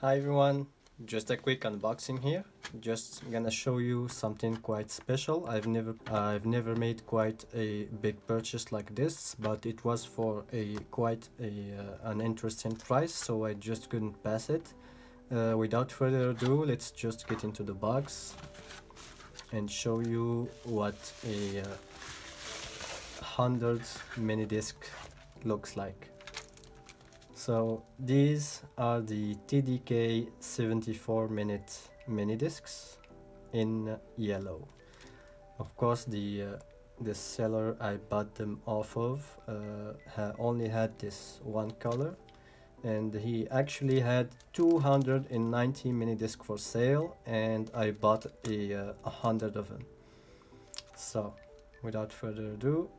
Hi everyone, just a quick unboxing here. Just gonna show you something quite special. I've never made quite a big purchase like this, but it was for an interesting price, so I just couldn't pass it. Without further ado, let's just get into the box and show you what a 100 mini disc looks like. So these are the TDK 74-minute mini discs in yellow. Of course, the seller I bought them off of only had this one color, and he actually had 290 mini discs for sale, and I bought 100 of them. So without further ado,